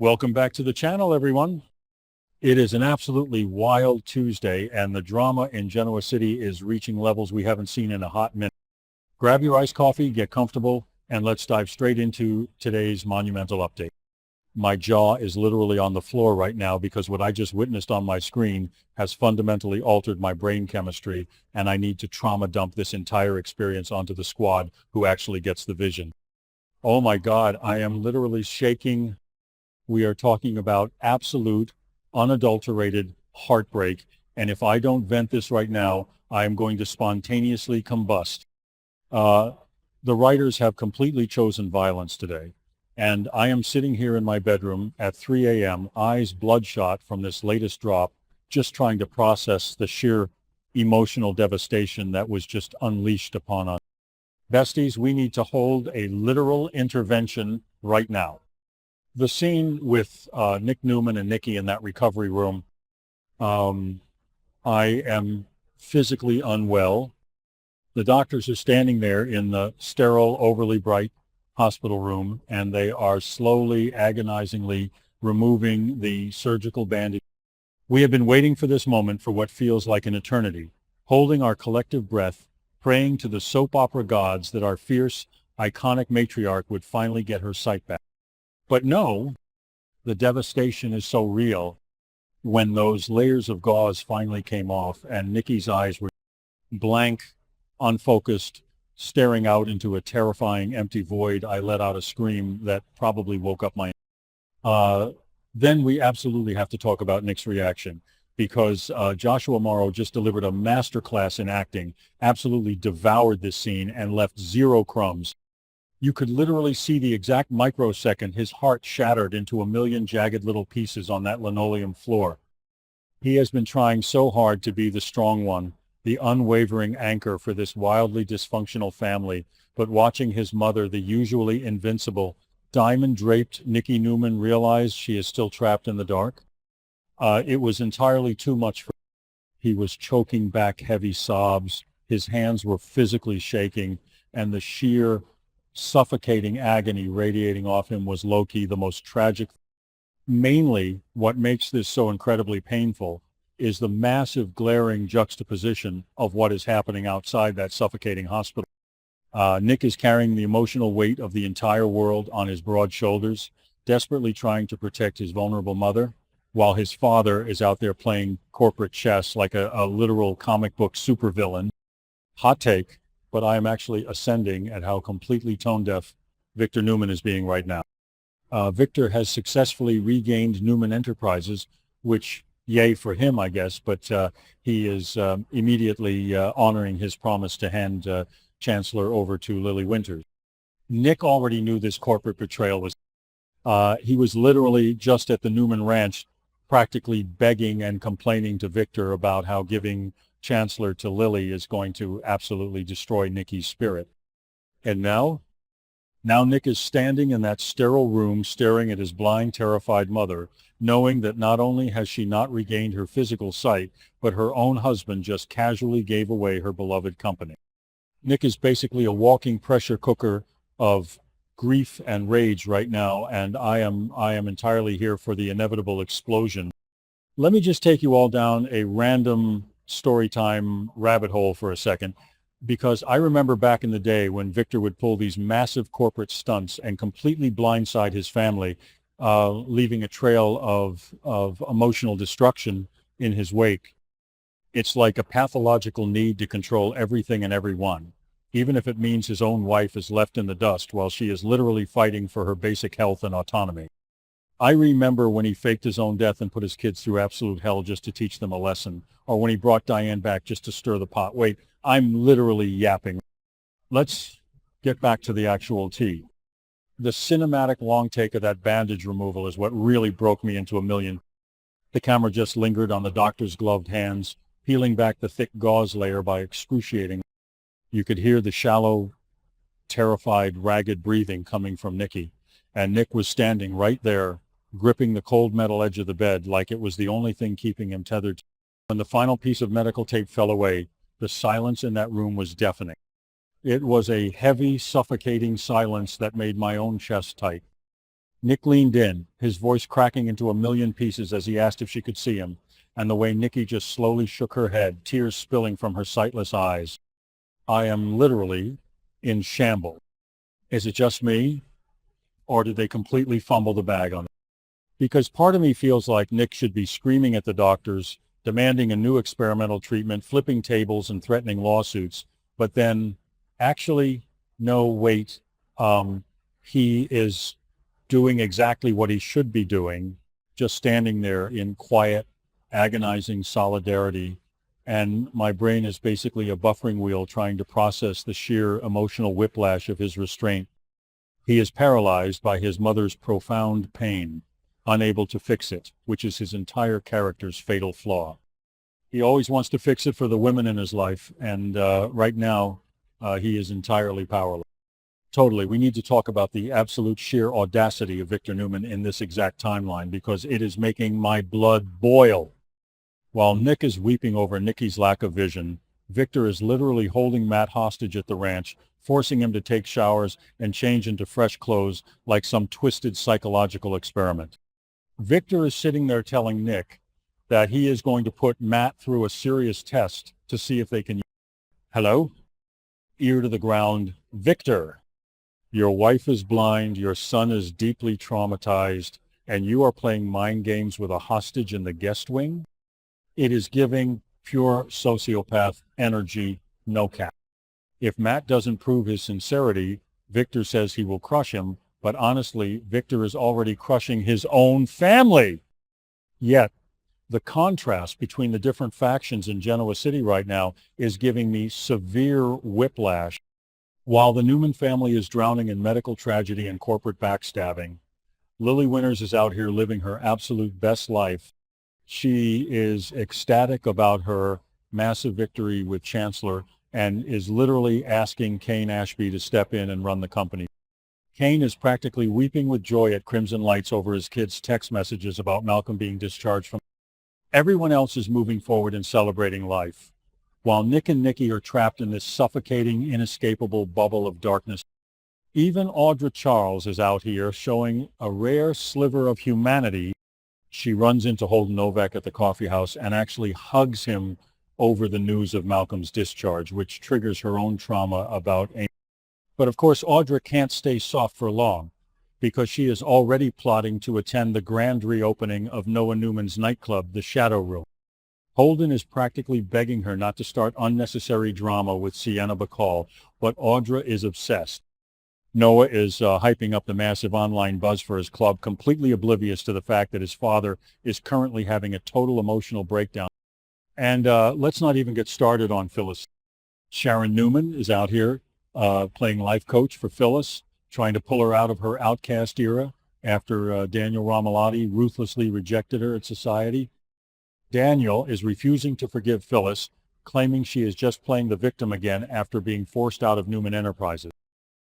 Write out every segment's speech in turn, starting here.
Welcome back to the channel, everyone. It is an absolutely wild Tuesday, and the drama in Genoa City is reaching levels we haven't seen in a hot minute. Grab your iced coffee, get comfortable, and let's dive straight into today's monumental update. My jaw is literally on the floor right now because what I just witnessed on my screen has fundamentally altered my brain chemistry, and I need to trauma dump this entire experience onto the squad who actually gets the vision. Oh my God, I am literally shaking. We are talking about absolute, unadulterated heartbreak, and if I don't vent this right now, I am going to spontaneously combust. The writers have completely chosen violence today, and I am sitting here in my bedroom at 3 a.m., eyes bloodshot from this latest drop, just trying to process the sheer emotional devastation that was just unleashed upon us. Besties, we need to hold a literal intervention right now. The scene with Nick Newman and Nikki in that recovery room, I am physically unwell. The doctors are standing there in the sterile, overly bright hospital room, and they are slowly, agonizingly removing the surgical bandage. We have been waiting for this moment for what feels like an eternity, holding our collective breath, praying to the soap opera gods that our fierce, iconic matriarch would finally get her sight back. But no, the devastation is so real. When those layers of gauze finally came off and Nikki's eyes were blank, unfocused, staring out into a terrifying empty void, I let out a scream that probably woke up my... Then we absolutely have to talk about Nick's reaction, because Joshua Morrow just delivered a masterclass in acting, absolutely devoured this scene and left zero crumbs. You could literally see the exact microsecond his heart shattered into a million jagged little pieces on that linoleum floor. He has been trying so hard to be the strong one, the unwavering anchor for this wildly dysfunctional family, but watching his mother, the usually invincible, diamond-draped Nikki Newman, realize she is still trapped in the dark, it was entirely too much for him. He was choking back heavy sobs, his hands were physically shaking, and the sheer suffocating agony radiating off him was low-key the most tragic. Mainly, what makes this so incredibly painful is the massive glaring juxtaposition of what is happening outside that suffocating hospital. Nick is carrying the emotional weight of the entire world on his broad shoulders, desperately trying to protect his vulnerable mother, while his father is out there playing corporate chess like a literal comic book supervillain. Hot take, but I am actually ascending at how completely tone-deaf Victor Newman is being right now. Victor has successfully regained Newman Enterprises, which, yay for him, I guess, but he is immediately honoring his promise to hand Chancellor over to Lily Winters. Nick already knew this corporate betrayal was... he was literally just at the Newman Ranch, practically begging and complaining to Victor about how giving Chancellor to Lily is going to absolutely destroy Nikki's spirit. And now Nick is standing in that sterile room staring at his blind, terrified mother, knowing that not only has she not regained her physical sight, but her own husband just casually gave away her beloved company. Nick is basically a walking pressure cooker of grief and rage right now, and I am entirely here for the inevitable explosion. Let me just take you all down a random story time rabbit hole for a second, because I remember back in the day when Victor would pull these massive corporate stunts and completely blindside his family, leaving a trail of emotional destruction in his wake. It's like a pathological need to control everything and everyone, even if it means his own wife is left in the dust while she is literally fighting for her basic health and autonomy. I remember when he faked his own death and put his kids through absolute hell just to teach them a lesson, or when he brought Diane back just to stir the pot. Wait, I'm literally yapping. Let's get back to the actual tea. The cinematic long take of that bandage removal is what really broke me into a million. The camera just lingered on the doctor's gloved hands, peeling back the thick gauze layer by excruciating. You could hear the shallow, terrified, ragged breathing coming from Nikki, and Nick was standing right there, gripping the cold metal edge of the bed like it was the only thing keeping him tethered. When the final piece of medical tape fell away, the silence in that room was deafening. It was a heavy, suffocating silence that made my own chest tight. Nick leaned in, his voice cracking into a million pieces as he asked if she could see him, and the way Nikki just slowly shook her head, tears spilling from her sightless eyes. I am literally in shambles. Is it just me? Or did they completely fumble the bag on it? Because part of me feels like Nick should be screaming at the doctors, demanding a new experimental treatment, flipping tables and threatening lawsuits. But then actually, no, wait, he is doing exactly what he should be doing, just standing there in quiet, agonizing solidarity. And my brain is basically a buffering wheel trying to process the sheer emotional whiplash of his restraint. He is paralyzed by his mother's profound pain, unable to fix it, which is his entire character's fatal flaw. He always wants to fix it for the women in his life, and right now, he is entirely powerless. Totally, we need to talk about the absolute sheer audacity of Victor Newman in this exact timeline, because it is making my blood boil. While Nick is weeping over Nikki's lack of vision, Victor is literally holding Matt hostage at the ranch, forcing him to take showers and change into fresh clothes like some twisted psychological experiment. Victor is sitting there telling Nick that he is going to put Matt through a serious test to see if they can... Hello? Ear to the ground. Victor, your wife is blind, your son is deeply traumatized, and you are playing mind games with a hostage in the guest wing? It is giving pure sociopath energy, no cap. If Matt doesn't prove his sincerity, Victor says he will crush him, but honestly, Victor is already crushing his own family. Yet, the contrast between the different factions in Genoa City right now is giving me severe whiplash. While the Newman family is drowning in medical tragedy and corporate backstabbing, Lily Winters is out here living her absolute best life. She is ecstatic about her massive victory with Chancellor and is literally asking Kane Ashby to step in and run the company. Kane is practically weeping with joy at Crimson Lights over his kids' text messages about Malcolm being discharged from... Everyone else is moving forward and celebrating life, while Nick and Nikki are trapped in this suffocating, inescapable bubble of darkness. Even Audra Charles is out here showing a rare sliver of humanity. She runs into Holden Novak at the coffee house and actually hugs him over the news of Malcolm's discharge, which triggers her own trauma about Amy. But of course, Audra can't stay soft for long, because she is already plotting to attend the grand reopening of Noah Newman's nightclub, the Shadow Room. Holden is practically begging her not to start unnecessary drama with Sienna Bacall, but Audra is obsessed. Noah is hyping up the massive online buzz for his club, completely oblivious to the fact that his father is currently having a total emotional breakdown. And let's not even get started on Phyllis. Sharon Newman is out here playing life coach for Phyllis, trying to pull her out of her outcast era after Daniel Romalotti ruthlessly rejected her at society. Daniel is refusing to forgive Phyllis, claiming she is just playing the victim again after being forced out of Newman Enterprises.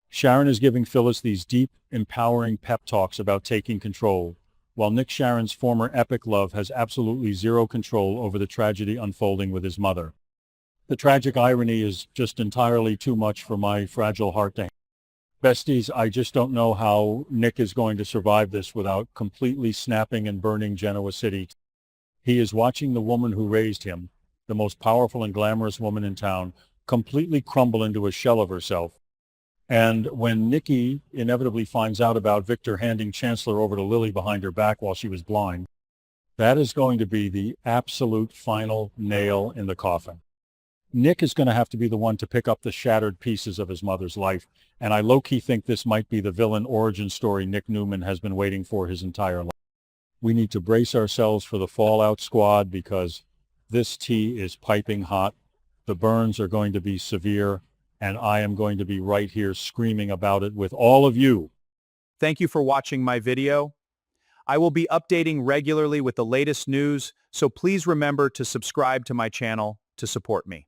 Sharon is giving Phyllis these deep, empowering pep talks about taking control, while Nick Sharon's former epic love has absolutely zero control over the tragedy unfolding with his mother. The tragic irony is just entirely too much for my fragile heart to handle. Besties, I just don't know how Nick is going to survive this without completely snapping and burning Genoa City. He is watching the woman who raised him, the most powerful and glamorous woman in town, completely crumble into a shell of herself. And when Nikki inevitably finds out about Victor handing Chancellor over to Lily behind her back while she was blind, that is going to be the absolute final nail in the coffin. Nick is going to have to be the one to pick up the shattered pieces of his mother's life, and I low-key think this might be the villain origin story Nick Newman has been waiting for his entire life. We need to brace ourselves for the Fallout Squad, because this tea is piping hot. The burns are going to be severe, and I am going to be right here screaming about it with all of you. Thank you for watching my video. I will be updating regularly with the latest news, so please remember to subscribe to my channel to support me.